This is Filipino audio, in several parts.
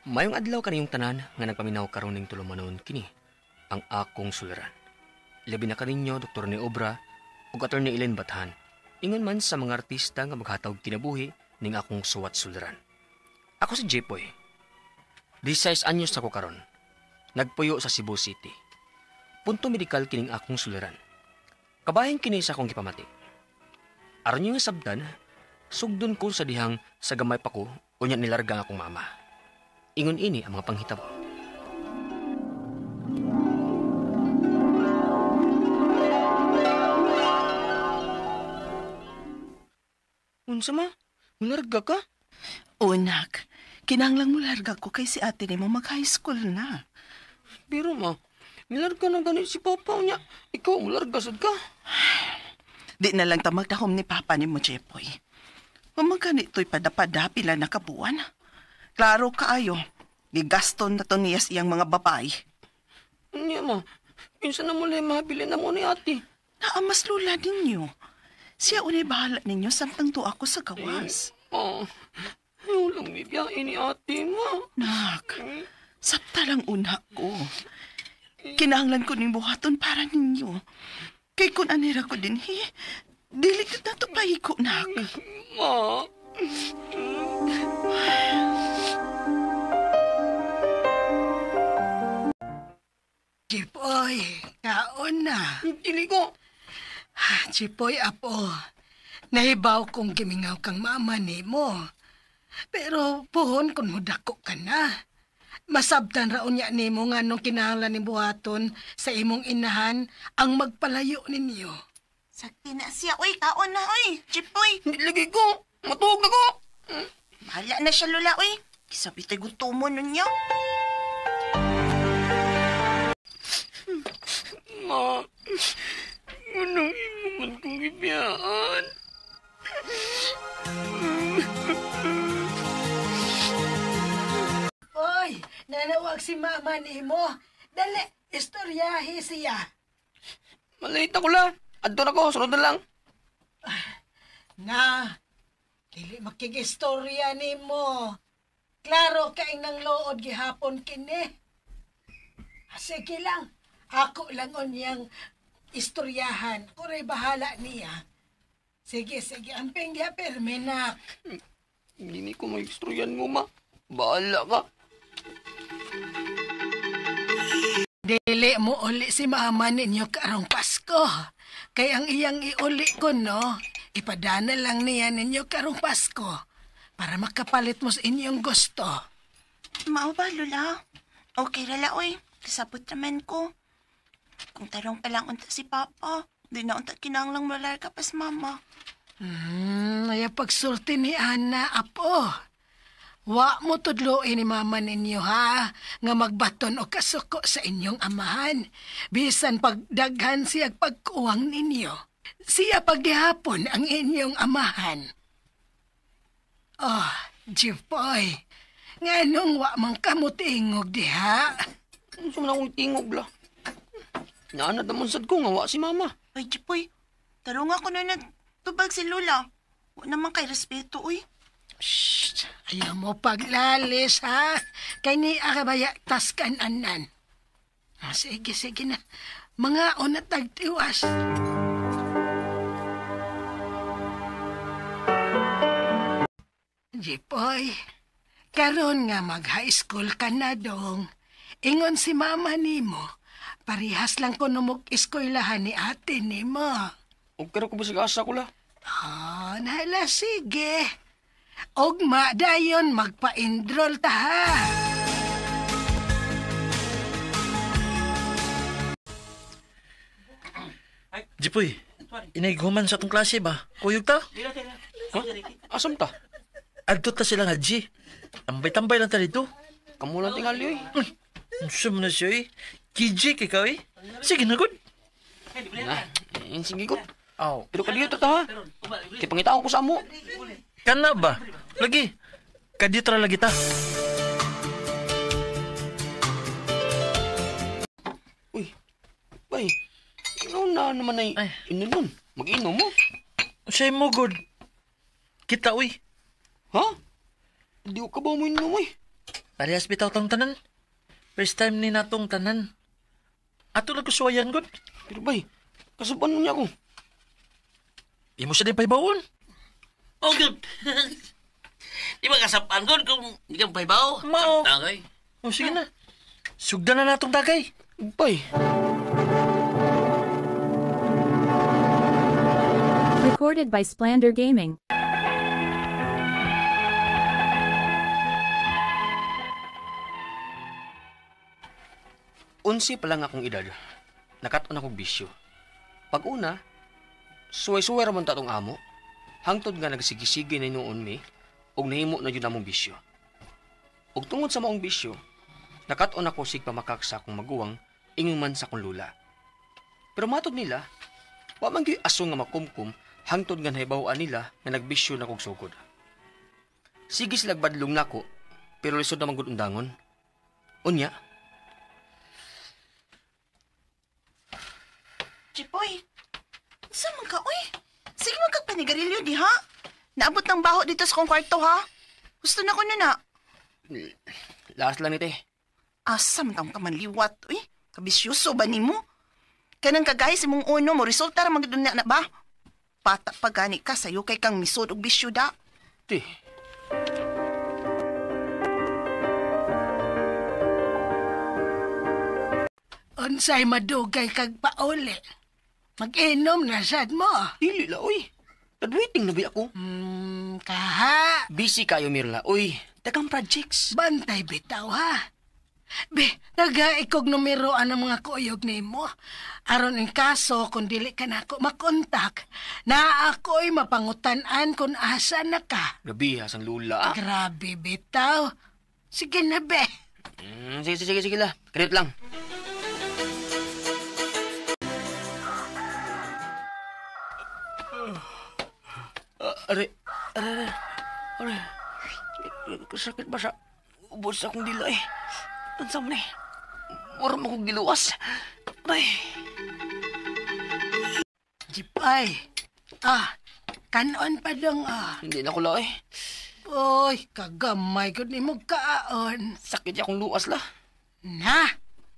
Mayong adlaw kaniyong tanan nga nagpaminaw karon ning tulumanon kini ang akong suliran. Labi na kaninyo Dr. ni Obra ug Attorney Ellen Bathan. Ingon man sa mga artista nga maghatag kinabuhi ning akong suwat suliran. Ako si Jepoy. 16 anyos ako karon. Nagpuyo sa Cebu City. Punto medikal kining akong suliran. Kabahin kini sa akong gipamati. Aron yung sabdan, sugdon ko sa dihang sa gamay pa ko unya nilarga akong mama. Ingon ini ang mga panghitabo. Unsa ma? Mularga ka? Unak, kinahanglang mularga ko kay si ate nimo mag-high school na. Pero ma, nilarga na ganit si Papa niya. Ikaw, mularga sad ka. Di na lang ta magtahom ni Papa ni mo, Jepoy. Mamaganito'y pada-pada pila na kabuan. Klaro kaayo, gigaston na to niyas iyang mga babae. Niya ma, pinsan na muli mabili na mo ni ate. Naamas lula ninyo. Siya unay bahala ninyo samtang to ako sa gawas. Ayaw lang bibiyain ni ate ma. Nak, sapta lang una ko. Kinahanglan ko ning buhaton para ninyo. Kay kun anira ko din, dili ko na to pahiko, nak. Ma. Jipoy, kaon na. Dili ko. Jipoy, apo. Nahibaw kong gimingaw kang mama ni mo. Pero puhon kung mudako ka na. Masabtan raon niya ni mo nga nung kinahanglan ni buhaton sa imong inahan ang magpalayo ninyo. Sakti na siya, uy, kaon na, uy, Jipoy. Hindi lagi ko. Matuog na ko. Bahala na siya, Lula, uy. Kisabi tayo gusto mo ninyo. Ma, anong inuman kong ibiyaan? Oy, nanawag si mama ni mo. Dali, istoryahi siya. Malate ako la. Adto na ko, sunod na lang. Nga, dili makigistorya ni mo. Klaro ka ng lood gihapon kini. Sige lang, ako lang on yang istoryahan. Kuray bahala niya. Sige, amping diha permenak. Hindi ko mag-istoryan mo, ma. Bahala ka. Dili mo uli si mama ninyo karong Pasko. Kaya ang iyang iuli ko, no? Ipadana lang niya ninyo karong Pasko para makapalit mo sa inyong gusto. Mao ba, Lula? Okay rala, uy. Kasabot naman ko. Kung tarong pa lang unta si Papa, di na unta kinahanglang malarga pas mama. Ay pagsulti ni Ana, apo. Wa mo tudloin ni mama ninyo, ha? Nga magbaton o kasuko sa inyong amahan. Bisan pagdaghan siya pagkuwang ninyo. Siya paghihapon ang inyong amahan. Oh, Jipoy. Nganong wa man kamutingog diha? Ano sa akong tingog la? Naanad naman sad ko nga wa si mama. Ay, Jipoy, tarong ako na natubag si Lula. Wa naman kay respeto, uy. Shh! Ayaw mo paglalis, ha? Kay ni akabaya taskan anan. Sige na. Mga una tagtiwas. Jipoy, karon nga mag-high school ka na dong. Ingon si mama nimo, parihas lang ko numog-eskwelahan ni ate nimo. Huwag ka ko ba sigasa ko la? Nahala, sige. Ogma, dayon magpa-enroll ta, ha? Jipoy, inayguman sa atong klase ba? Kuyog ta? Ha? Asam ta? Adto ta sila nga, G. Tambay-tambay lang ta dito. Kamu lang tingali, oy. Ansa mo na siya, eh. KJ, ikaw, eh. Sige na, good. Sige ko. Pero kadiyo ta ha? Kaya pangitaon ko sa amo. Kana ba? Lagi. Kaditra lagi ta. Uy, bay. Ano na naman ay inunon? Mag-inom mo? Sa'yo mo, good. Kita, uy. Ha? Hindi ko ka ba mo inom, uy? Parehas bitaw tong tanan. First time ni natong tanan. Ato nagkusuwayan gud. Pero bay, kasuban mo niya ako. Imo siya din paibawon. Oh, good. Di ba kasapan ko kung di kang paibaw? Mao. Tagay. O sige na. Sugdan na natong tagay. Bay, Recorded by Splander Gaming. unsi pa lang akong edad. Nakaton akong bisyo. Pag una, suway-suway ramon tatong amo. Hangtod nga nagsigisigi na noon mi, og nahimo na yun among bisyo. Og tungod sa maong bisyo, nakaton ako sig pamakak sa akong maguwang, ingon man sa akong lula. Pero matod nila, wa man gyud aso nga makumkum, hangtod nga nahibaw-an nila nga nagbisyo na kog sugod. Sige sila badlong nako, pero lisod naman gud undangon. Unya, Chipoy, saan man ka, uy? Sige magkagpanigarilyo di, ha? Naabot ng baho dito sa kong kwarto, ha? Gusto na ko na na. laas lang nite. Asa man tang kamanliwat, uy? Kabisyoso ba ni mo? Kanang kagay si mong uno mo, resulta ra magdun na ba? Pata pagani ka, sayo kay kang misod og bisyo da. Ti, Unsay madugay kag pauli. Mag-inom na sad mo. dili la, uy. Graduating na ba ako? Kaha. Busy kayo, Mirla. Uy, tagang projects. Bantay bitaw ha. Be, nagaikog numeroan ang mga kuyog ni mo. Aron in kaso kung dili ka na ako makontak, na ako'y mapangutan-an kung asa na ka. Gabi, hasang lula. Grabe bitaw. Sige na be. Sige la. Kredit lang. Are. Kasakit ba sa ubod sa akong dila eh. Tansa mo na eh. Mura mo akong giluwas. Aray. Jipay. Kanon pa dong Hindi na ko la eh. Oy, kagamay ko ni mo kaon. Sakit niya akong luwas la. Na,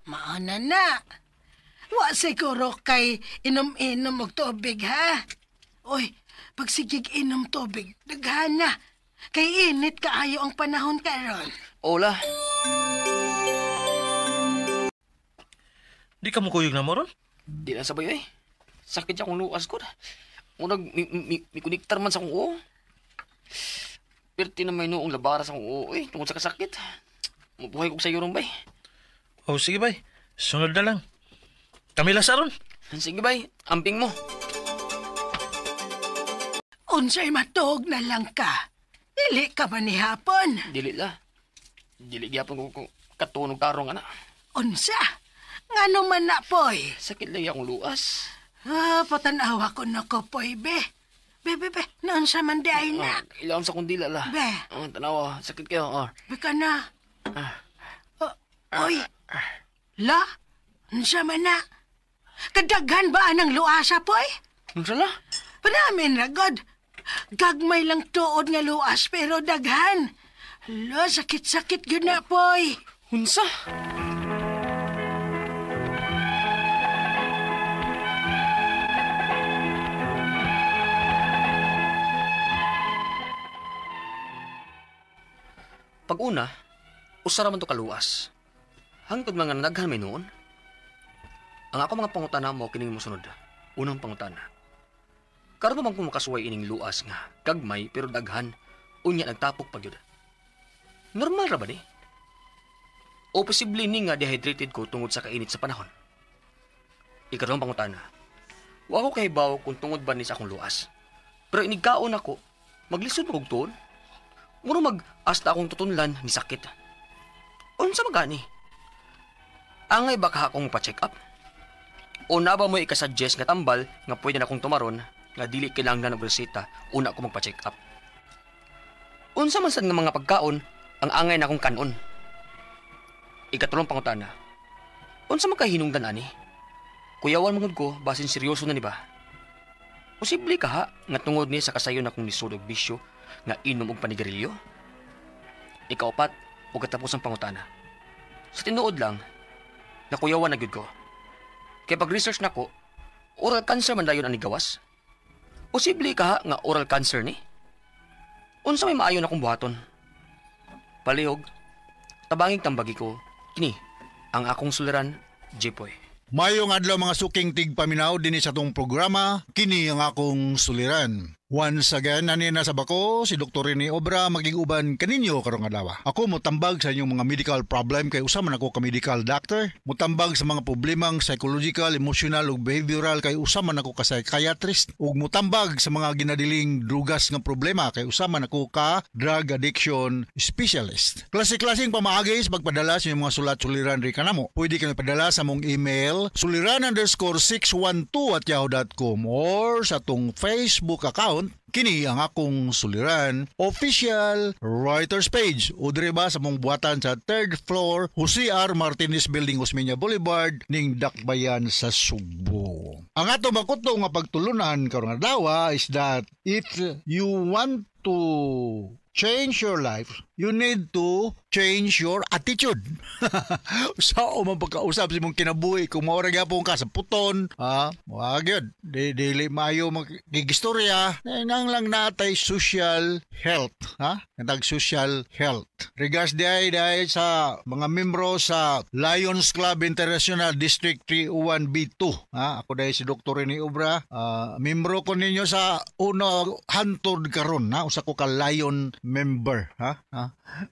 maana na. Wa siguro kay inom-inom og tubig, ha? Oy, pag sigig inom tubig, daghan na. Kay init kaayo ang panahon karon. Ola. Di ka mo kuyog na mo ron? Di na sabay eh. Sakit niya akong luwas ko. Unag, may kuniktar man sa akong uo. Perti na may noong labara sa akong uo eh. Tungkol sa kasakit. Mabuhay ko sa iyo ron bay. O sige bay, sunod na lang. Kami lasaron. Sige bay, amping mo. Unsay matog na lang ka. Dili ka man ni hapon. Dili la. Dili gyapon ko katunog karong ana. Unsa? Ngano man na, poy? Sakit lang akong luwas. Patanawa ko na ko, poy, be. Be, noon sa manday na. Ilaon sa kundila la. Be. Tanawa, sakit kayo. Be ka na. Oy. La? Unsa man na? Kadaghan ba anang luasa, poy? Unsa la? Panamin ragod. Gagmay lang tuod nga luas pero daghan. Lo, sakit-sakit yun na, poy. Unsa? Pag una, usara man to kaluwas. Hangtod mga naghan may noon. Ang ako mga pangutana mo kining mosunod. Unang pangutana. Karon man kung makasuway ining luas nga gagmay pero daghan unya nagtapok pa gyud. Normal ra ba ni? O posible ni nga dehydrated ko tungod sa kainit sa panahon. Ikaduhang pangutana. Wa ko kahibaw kung tungod ba ni sa akong luas. Pero inigkaon ako, maglisod mo og tuon. Muro mag-asta akong tutunlan ni sakit. Unsa magani? Angay baka akong pa-check up? O na ba mo ikasuggest nga tambal nga pwede na akong tumaron nga dili kailangan ng reseta una ako magpa-check up? Unsa man sad nga mga pagkaon ang angay na akong kanon? Ikatulong pangutana. Unsa man kahinungdan ani? Kuyawan mangud ko basin seryoso na ni ba? Posible ka ha nga tungod ni sa kasayon akong nisud og bisyo nga inom og panigarilyo? Ikaapat, o katapos ang pangutana. Sa tinuod lang, nakuyawan na gyud ko. Kaya pag-research nako, oral cancer man dayon ani gawas. Posible ka nga oral cancer ni? Unsa may maayo na kong buhaton? Palihog, tabangig tambagi ko, kini, ang akong suliran, Jipoy. Mayong adlaw mga suking tigpaminaw din sa tong programa, kini ang akong suliran. Once again, nanina sa bako, si Dr. Rene Obra magiguban kaninyo karong adlaw. Ako mutambag sa inyong mga medical problem kay usa man ako ka medical doctor. Mutambag sa mga problemang psychological, emotional ug behavioral kay usa man ako ka psychiatrist. Ug mutambag sa mga ginadiling drugas nga problema kay usa man ako ka drug addiction specialist. Klase-klaseng pamaagi sa pagpadala sa inyong mga sulat-suliran ri kanamo. Pwede kayo padala sa mong email suliran_612@yahoo.com or sa tong Facebook account. Kini ang akong suliran official writers page o dire ba sa mong buhatan sa 3rd floor Jose R. Martinez Building, Osmeña Boulevard ning Dakbayan sa Subo. Ang ato makuto nga pagtulunan karong adlaw is that if you want to change your life, you need to change your attitude. Sao man pagkausap si mong kinabuhi kung maura gyapon ka sa puton, wag yun. Dili maayo magigistorya. Nang lang natay social health, Natag social health. Regards day sa mga membro sa Lions Club International District 301B2. Ako dahil si Dr. Rene Obra. Membro ko ninyo sa uno hantod karon, usa ko ka Lion member,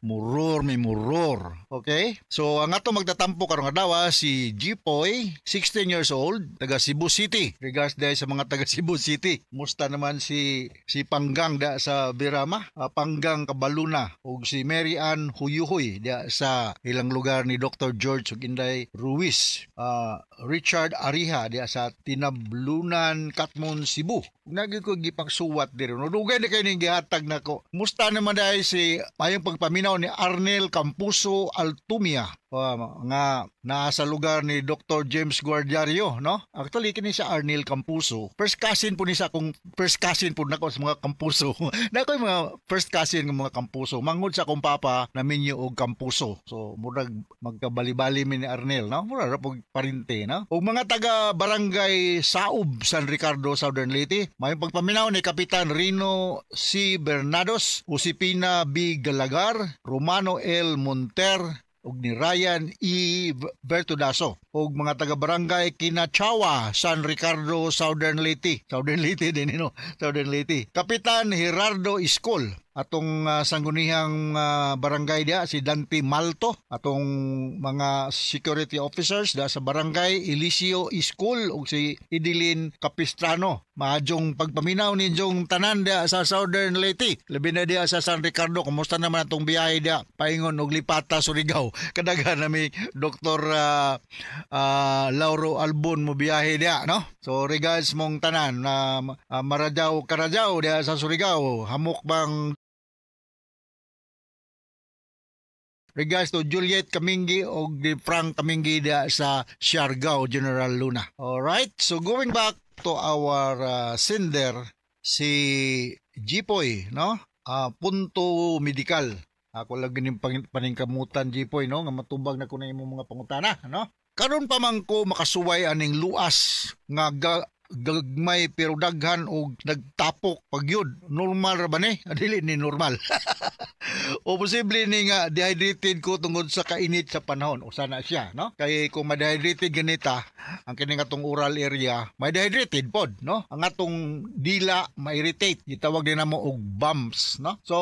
Muror may muror. Okay? So ang ato magtatampo karong adlaw si Jipoy, 16 years old, taga Cebu City. Regards dahil sa mga taga Cebu City. Musta naman si Panggang da sa Birama, Panggang Kabaluna ug si Mary Ann Huyuhoy da sa ilang lugar ni Dr. George ug Inday Ruiz. Richard Ariha da sa Tinablunan, Katmon, Cebu. Naging ko gipagsuwat diri. Dugay na kayo ning gihatag nako. Musta naman dahil si mayong pagpaminaw ni Arnel Campuso Altumia, nga nasa lugar ni Dr. James Guardiario, no? Actually kini sa Arnel Campuso. First cousin po ni sa akong first cousin po nako sa mga Campuso. Nako yung mga first cousin ng mga Campuso. Mangod sa akong papa na minyo og Campuso. So murag magkabali-bali mi ni Arnel, no? Mura ra pug parente, no? Ug mga taga barangay Saub, San Ricardo, Southern Leyte, may pagpaminaw ni Kapitan Rino C. Bernados, Usipina B. Galagar, Romano L. Monter, ug ni Ryan E. Bertudaso, ug mga taga-barangay Kinachawa, San Ricardo, Southern Leyte. Southern Leyte din, Southern Leyte. Kapitan Gerardo Iskol, atong sangguniang barangay dia si Dante Malto, atong mga security officers da sa barangay Eliseo Iskol ug si Idilin Capistrano. Maadjong pagpaminaw ninyong tanan dia sa Southern Leyte, labi na dia sa San Ricardo. Kumusta naman atong biyahe dia paingon og Lipata, Surigao? Kadaghan nami Dr. Lauro Albon mo biyahe dia, no? So regards mong tanan na Marajaw Karajaw dia sa Surigao, hamok bang regards to Juliet Kamingi o di Frank Kamingi dia sa Siargao, General Luna. Alright, so going back to our sender, si Jipoy, no? Punto medikal. Ako lang ganing paningkamutan, Jipoy, no? Nga matubag na ko na imong mga pangutana, no? Karon pa man ko makasuway aning luas nga gagmay pero daghan og nagtapok pagyud. Normal ra ba ni? Dili ni normal. O posible ni nga dehydrated ko tungod sa kainit sa panahon. O sana siya, no? Kay kung ma-dehydrated ganita, ang kining atong oral area, may dehydrated pod, no? Ang atong dila ma-irritate. Gitawag din namo og bumps, no? So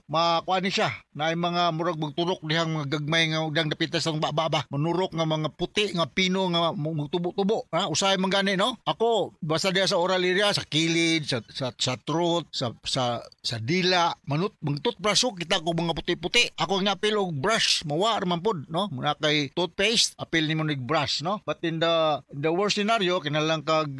makuha ni siya na ay mga murag magturok dihang mga gagmay nga dang dapitas ng baba. Manurok nga mga puti nga pino nga magtubo-tubo. Usahay man gani, no? Ako basta diya sa oral area, sa kilid, sa throat, sa dila, magtoothbrush kita ko mga puti-puti. Ako nga apil og brush, mawa man pod, no? Muna kay toothpaste, apil nimo nig brush, no? But in the worst scenario, kinalang kag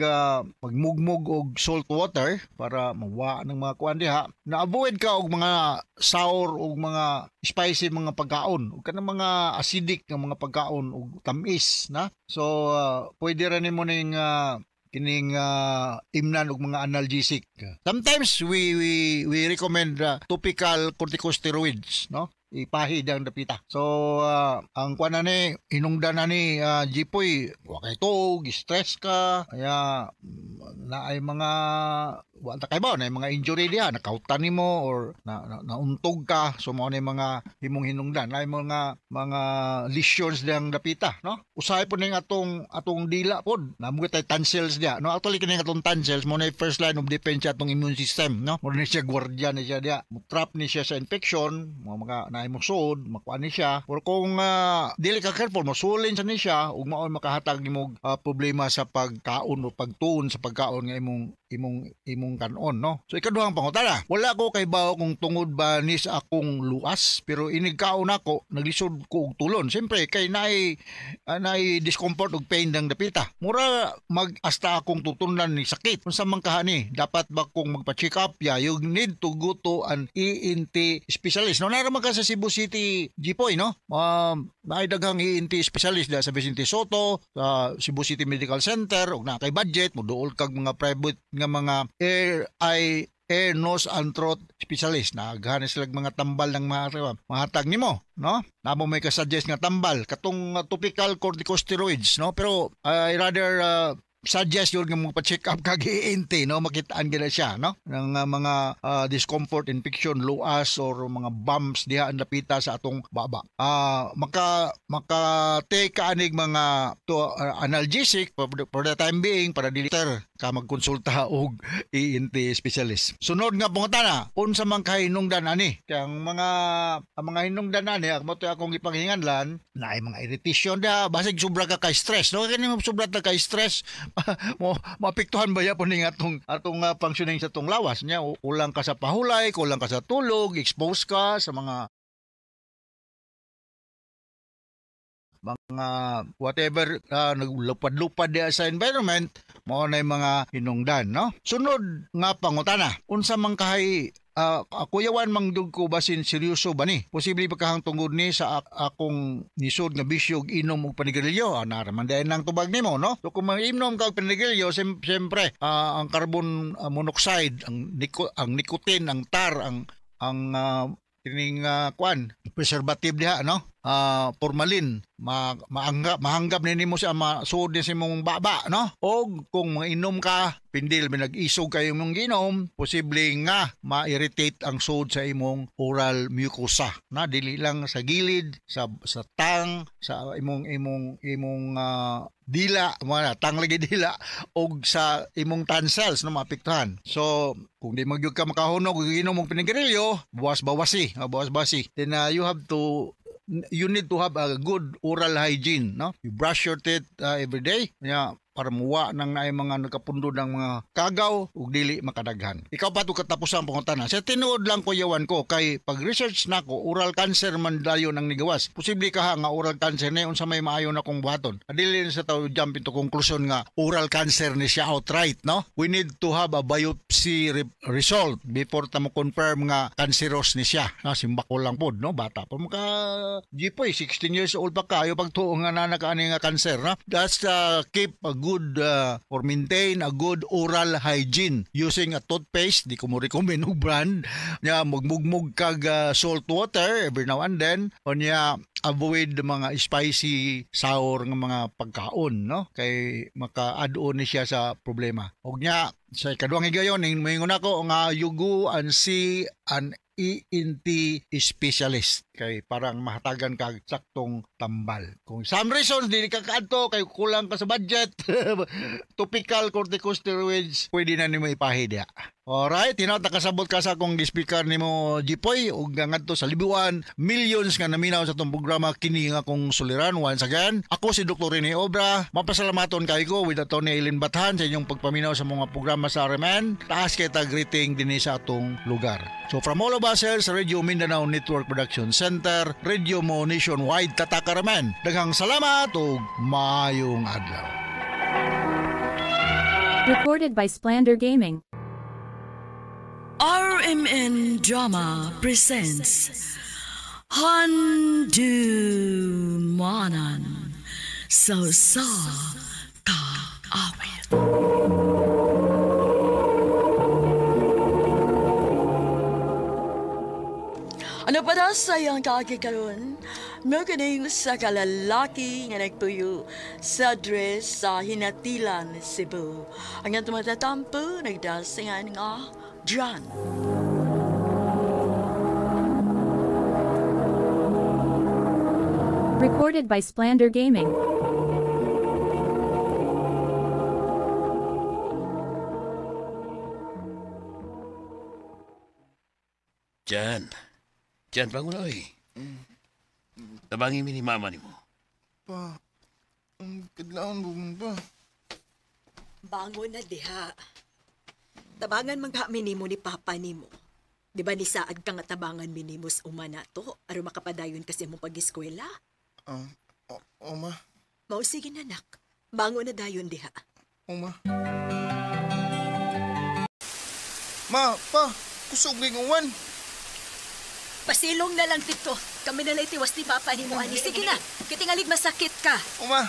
pagmugmog og salt water para mawa ng mga kuan diha. Na-avoid ka og mga sour og mga spicy mga pagkaon, ug kanang mga acidic nga mga pagkaon ug tamis, na? So pwede ra nimo ning kining imnan og mga analgesic. Sometimes we recommend topical corticosteroids, no? ipahid ang dapita. So ang kuan na ni hinungdan na ni Jipoy, wa kay tuog, stress ka, kaya na ay mga wala kay ba na mga injury diha, nakautan nimo or nauntog ka, so mao na mga himong hinungdan, na mga lesions diyang dapita, no? Usahay po ning atong dila pod, namugot tay tonsils diha, no? Actually kini atong tonsils mo na first line of defense atong immune system, no? Mo ni siya guardian ni siya diha, trap ni siya sa infection, mga naay mo sud, makuha ni siya. Or kung dili ka careful, mosulin sa ni siya ug mao makahatag nimo problema sa pagkaon o pagtuon sa pagkaon nga imong kanon, no? So ikaduhang pangutana, wala ko kay bao kung tungod ba ni sa akong luas, pero inigkaon ako naglisod ko og tulon. Siyempre kay naay discomfort ug pain dang dapita. Mura mag-asta akong tutunan ni sakit. Unsa man kahani, dapat ba kong magpa-check up? Yeah, you need to go to an ENT specialist. No, naraman ka sa Cebu City, Jipoy, no? May daghang ENT specialist da sa Vicente Soto, sa Cebu City Medical Center, ug na kay budget mo duol kag mga private nga mga air, nose and throat specialist. Naghahanap sila mga tambal ng mahatag nimo, no? Namo may ka-suggest nga tambal katong topical corticosteroids, no? Pero I rather suggest yun nga magpa-check up kag ENT, no? Makitaan gina siya, no? Ng mga discomfort, infection, luas or mga bumps diha ang napita sa atong baba. Maka-take ka anig mga analgesic for the time being para diliter ka magkonsulta og ENT specialist. Sunod nga pangutana, unsa man kahinungdan ani? Kaya ang mga hinungdan ani, mo to akong ipanghinganlan, naay mga irritation da, basig sobra ka kay stress, no? Kani mo sobra ta kay stress, maapektuhan ba yapon ning atong functioning sa atong lawas nya, kulang ka sa pahulay, kulang ka sa tulog, expose ka sa mga whatever naglupad-lupad diya sa environment, mao na mga hinungdan, no? Sunod nga pangutana, unsa man kahay kuyawan mangdug ko basin seryoso ba ni? Posible ba kahang tungod ni sa akong nisod nga bisyo og inom og panigarilyo? Naraman dayon nang tubag nimo, no? So kung mag-inom ka og panigarilyo, siyempre ang carbon monoxide, ang nicotine, ang tar, ang kining preservative diha, no? Formalin, mahanggap nimo sa masuod ni sa imong baba, no? O kung inom ka, pindil nag-isog kayo mong ginom, posible nga ma-irritate ang sud sa imong oral mucosa, na dili lang sa gilid, sa tang, sa imong dila, mga tang lagi dila, og sa imong tonsils, no, maapektuhan. So kung di magyud ka makahunog og inom og pinigarilyo, bawas-bawasi, then you need to have a good oral hygiene, no? You brush your teeth every day, para muwa nang naay mga nagkapundo ng mga kagaw ug dili makadaghan. Ikaw pa to katapusang pangutana. Sa tinuod lang ko yawan ko kay pag-research nako, oral cancer man dayon ang nigawas. Posible ka nga oral cancer ni unsa may maayo na kong buhaton. Adili sa tawo jump into conclusion nga oral cancer ni siya outright, no? We need to have a biopsy result before ta mo confirm nga cancerous ni siya. Simbak ko lang pod, no? Bata pa mo ka Jipoy, 16 years old pa kayo pagtuo nga nanakaani nga cancer, no? That's keep a good or maintain a good oral hygiene using a toothpaste. Di ko mo recommend og brand nya, magmugmug kag salt water every now and then, o nya avoid mga spicy sour nga mga pagkaon, no? Kay maka-add on ni siya sa problema. Og nya sa ikaduhang higayon moingon ako nga you go and see an ENT specialist kay parang mahatagan kag saktong tambal. Kung some reasons dili ka kaadto kay kulang ka sa budget, topical corticosteroids pwede na nimo ipahid. Alright, kasabot ka sa akong speaker nimo Jipoy ug ngadto sa libuan millions nga naminaw sa tong programa kini nga akong suliran. Once again, ako si Dr. Rene Obra. Mapasalamaton kay ko with Atty. Eileen Bathan sa inyong pagpaminaw sa mga programa sa RMN. Taas kay ta greeting dinhi sa atong lugar. So from all of us here sa Radio Mindanao Network Production Center, Radio Mo Nationwide Tatak RMN. Daghang salamat ug maayong adlaw. Recorded by Splander Gaming. RMN Drama presents Handumanan Sa Ka-awit. Ano pa na sayang kaki karon? Naganing sa kalalaki nga nagtuyo sa dress sa Hinatilan, Cebu. Ang nga tumatatampo, nagdasingan nga, John. Recorded by Splander Gaming. Jan. Jan, bangun na, oy. Tabangin mi ni mama ni mo. Pa, ang kadlaon bumun pa. Bangon na diha. Tabangan maghamin nimo ni papa nimo. Di ba ni saad ka nga tabangan minimo sa uma na to, aron makapadayon kasi mong pag-eskwela? Oma, Mao sige na nak. Bangon na dayon diha. oma. Ma, pa, kusog ring uwan. Pasilong na lang dito. Kami na lang tiwas ni papa nimo ani. Sige na. Kitingalig masakit ka. Oma.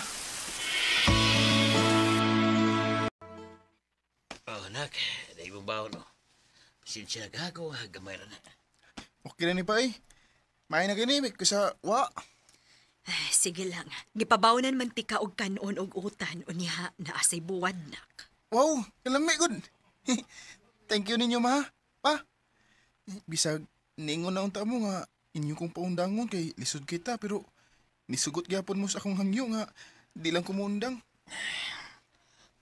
Oh, anak. Dahil mo ba no? Pasensya na gago, gamay na. Okay na ni pa eh. May na ganimik ko sa wa. Ay, sige lang. Gipabawnan man tika og kanon og utan unya na asay buwad nak. Wow, kalami good. Thank you ninyo, ma. Pa. Bisag, niingon na unta mo nga inyo kong paundangon kay lisod kita pero nisugot gyapon mo sa akong hangyo nga di lang kumundang.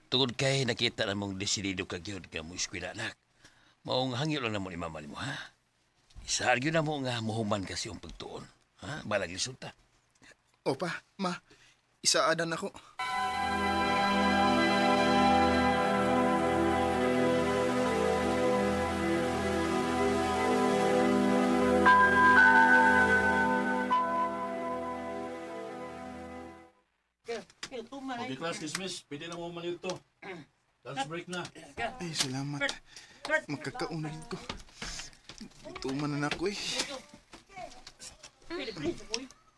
Tungod kay nakita na mong desidido ka gyud ka mo eskwela, anak. Maong hangyo lang na mo ni mama ni mo, ha? Isaaryo na mo nga muhuman kasi yung pagtuon. Ha? Balag lisod ta. Opa, ma. Isaadan ako. Okay, class dismiss. Pwede na mo maliw to. Lunch break na. Ay, salamat. Magkakaunagin ko. Ituman na ako eh.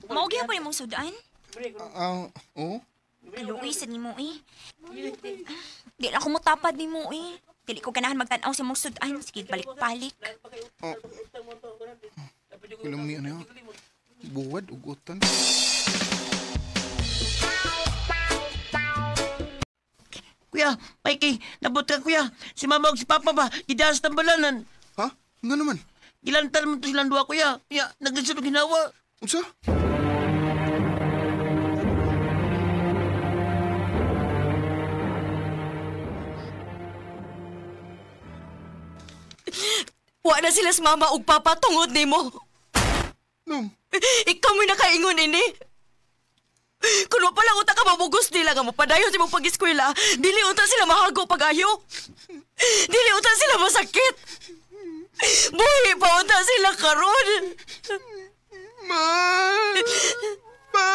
Maugi pa nimong sudan? Oo? Luis, ni mo eh. Di na ako mutapad ni mo eh. Dili ko ganahan magtanaw sa mong sudan. Sige, balik-balik. Kulang niya na. Buwad, ugutan. Kuya, Mikey, nabot ka kuya. Si mama o si papa ba? Idaas tambalanan. Ha? Nga naman? Ilantan mo to silang duwa kuya. Kuya, naglisod og ginawa. Unsa? Wa na sila sa mama ug papa tungod nimo. Nung? Ikaw mo nakaingon ini. Kuno pala uta ka mabugos nila nga mapadayon sa mong pag-eskwela, dili uta sila mahago pag-ayo. Dili uta sila masakit. Buhi pa uta sila karon. Ma! Ma!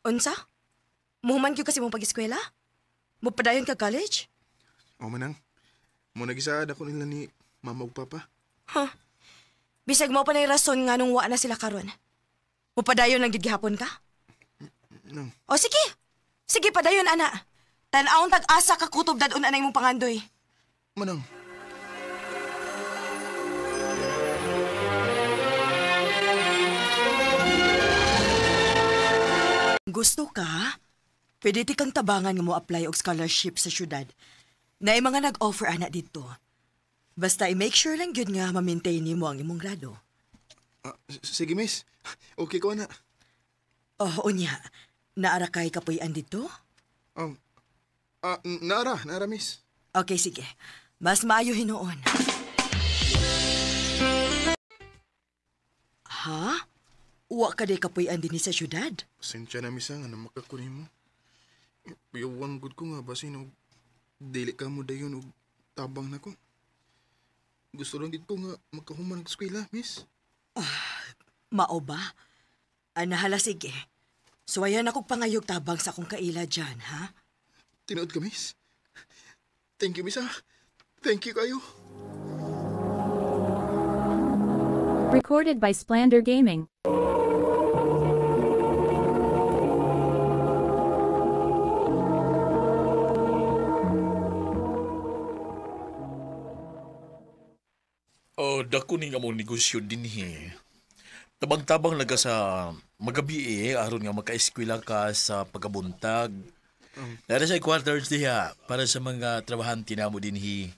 Unsa? Muhuman gyud kasi mong pag-eskwela? Mupadayon ka college? O manang, mo nagisaad ako nila ni mama ug papa. Huh? Bisag mo pa na rason nga nung wa na sila karon. Mupadayon lang gyud gihapon ka? Nang, O sige. Sige padayon ana. Tan-awon tag-asa ka kutob dadun anay mong pangandoy. manang. Gusto ka? Pwede ti kang tabangan nga mo apply og scholarship sa syudad. Na mga nag-offer ana dito. Basta i-make sure lang yun nga ma-maintain mo ang imong grado. Sige, miss. Okay ko na. Oh, unya. Naara kay kapuyan dito? Naara, miss. Okay, sige. Mas maayo hinoon. Ha? Uwa ka day kapuyan din sa syudad? Pasensya na, miss, nga na makakunin mo. Piyawan good ko nga basin og dili ka mo dayon og tabang na ko. Gusto lang dito nga magkahuman ng eskwela, miss. Mao ba? Anahala sige. Suwayan akong pangayog tabang sa akong kaila dyan, ha? Tinood ka, miss. Thank you, miss, ha? Thank you kayo. Recorded by Splander Gaming. Oh, dako ni nga mong negosyo din Tabang-tabang lang ka sa magabi aron nga maka-eskwela ka sa pagkabuntag. Nara sa quarters diha para sa mga trabahante namo dinhi.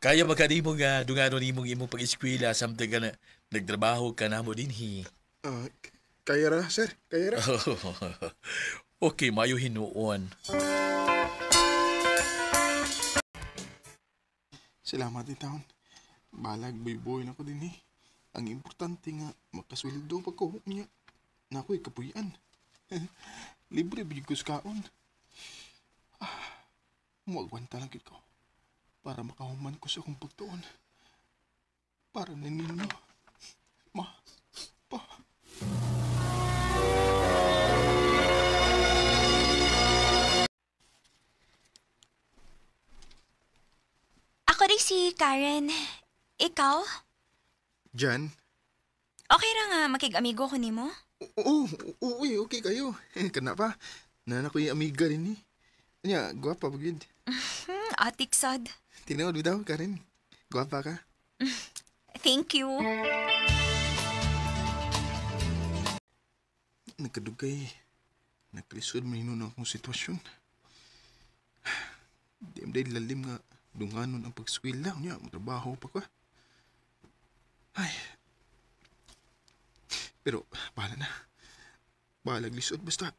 Kaya magkanimo nga dungano nimong imong pag-eskwela samtang ka na nagtrabaho ka namo dinhi. Kaya ra, sir. Kaya ra. Okay, mayo hinuon. Salamat ni taon. Balag boy-boy na ko din Ang importante nga, makasweldo pa ko niya. Na ako'y kapuyan. Libre bigay ko sa kaon. Muagwanta lang ko. Para makahuman ko sa akong pagtuon. Para na ninyo. Ma. Pa. Ako rin si Karen. Ikaw? Jan? Okay ra nga makig-amigo ko nimo? Oo, okay kayo. Kana pa, nana ko yung amiga rin Anya, gwapa bagid. Atik sad. Tinawad daw, Karen. Gwapa ka. Thank you. Nagkadugay. Nagkalisod man na akong sitwasyon. Di am dahil lalim nga dunganon ang pagskwila niya. Trabaho pa ka. Ay. Pero, bahala na. Bahalag lisod basta.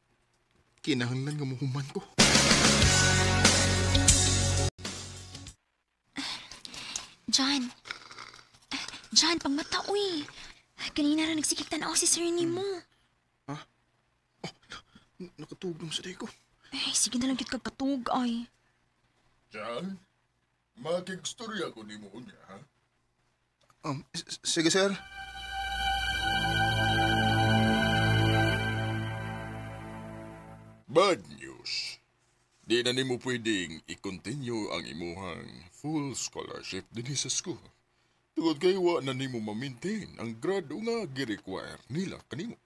Kinahanglan nga muhuman ko. John, pangmata, uy. Kanina rin nagsikiktan ako si Sir ni mo. Ha? Oh, nakatugong sa day ko. Ay, sige na lang yun kagkatug, ay. John, makigstorya ko ni mo niya, ha? Sige, sir. Bad news. Di na nimo pwedeng i-continue ang imuhang full scholarship din sa school. Tungod kay wa na nimo ma-maintain ang grado nga gi-require nila kanimo.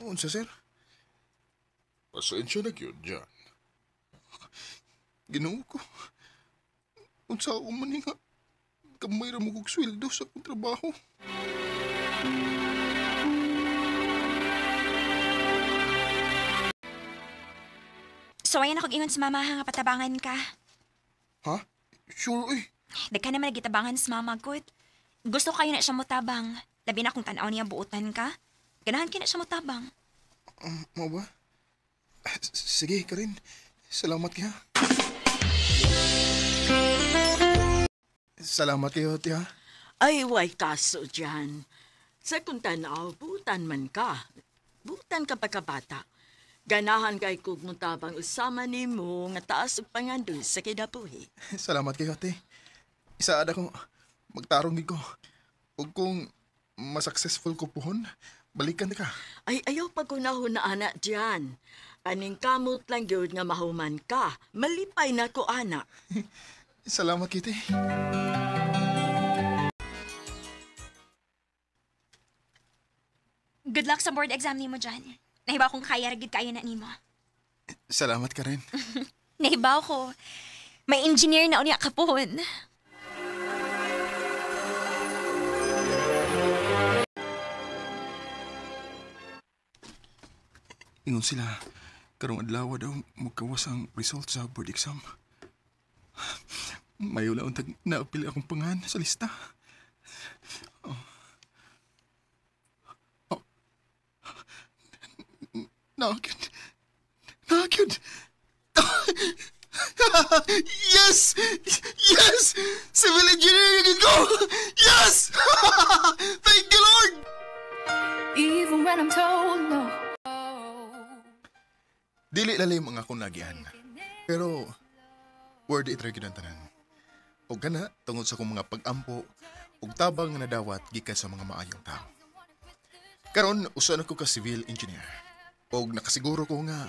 Unsa, sir? Pasensya na gyud, John. Ginoo ko. Unsa ako man nga. Kamay ra mo kog sweldo sa akong trabaho. So, ayan ako ingon sa mama nga patabangan ka. Ha? Sure, eh. Dagka naman nagitabangan sa mama, good. Gusto kayo na siya mutabang. Labi na kung tanaw niya buutan ka. Ganahan ka na siya mutabang. Mo ba? Sige, Karen. Salamat ka. Salamat kayo, tiya. Ay, way kaso dyan. Sa kung tanaw, buutan man ka. Buutan ka pagkabata. Ganahan kay kog mutabang usama ni mo nga taas ug pangandoy sa kinabuhi. Salamat kayo, te. Isaada ko, magtarong ko. Ug kung masuccessful ko pohon, balikan ka. Ay, ayaw pagunahon na anak dyan. Aning kamot lang yun nga mahuman ka. Malipay na ko, anak. Salamat, Kitty. Good luck sa board exam ni mo, John. Nahibaw kong kaya ragid kayo na ni mo. Salamat ka rin. Nahibaw ko. May engineer na unya kapon. Ingon sila, karong adlaw daw magkawas ang result sa board exam. Mayo lang untag naapili akong pangalan sa lista. Nakakit. Yes! Yes! Civil engineering ko! Yes! Thank you, Lord! Even when I'm told no. Dili lalim ang akong nagihan. Pero, word it rin ang tanan. O gana, tungod sa kong mga pag-ampo, ug tabang nga nadawat gikan sa mga maayong tao. Karon, usan ako ka civil engineer. Og nakasiguro ko nga,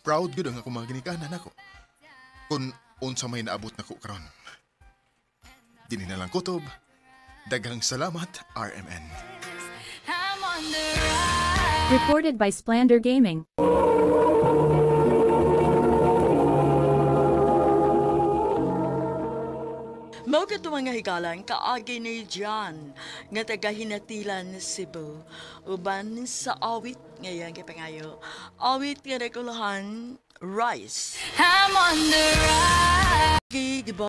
proud gud ang akong mga ginikanan ako. Kung unsa may naabot na ko karon. Dili na lang kutob, Daghang salamat, RMN. I'm on the rise. Recorded by Splander Gaming. Mao ka mga higalan kaagi ni John nga taga Hinatilan, Cebu. Uban sa awit ngayon kay pangayo. Awit nga nagkulahan rice. I'm on the rise.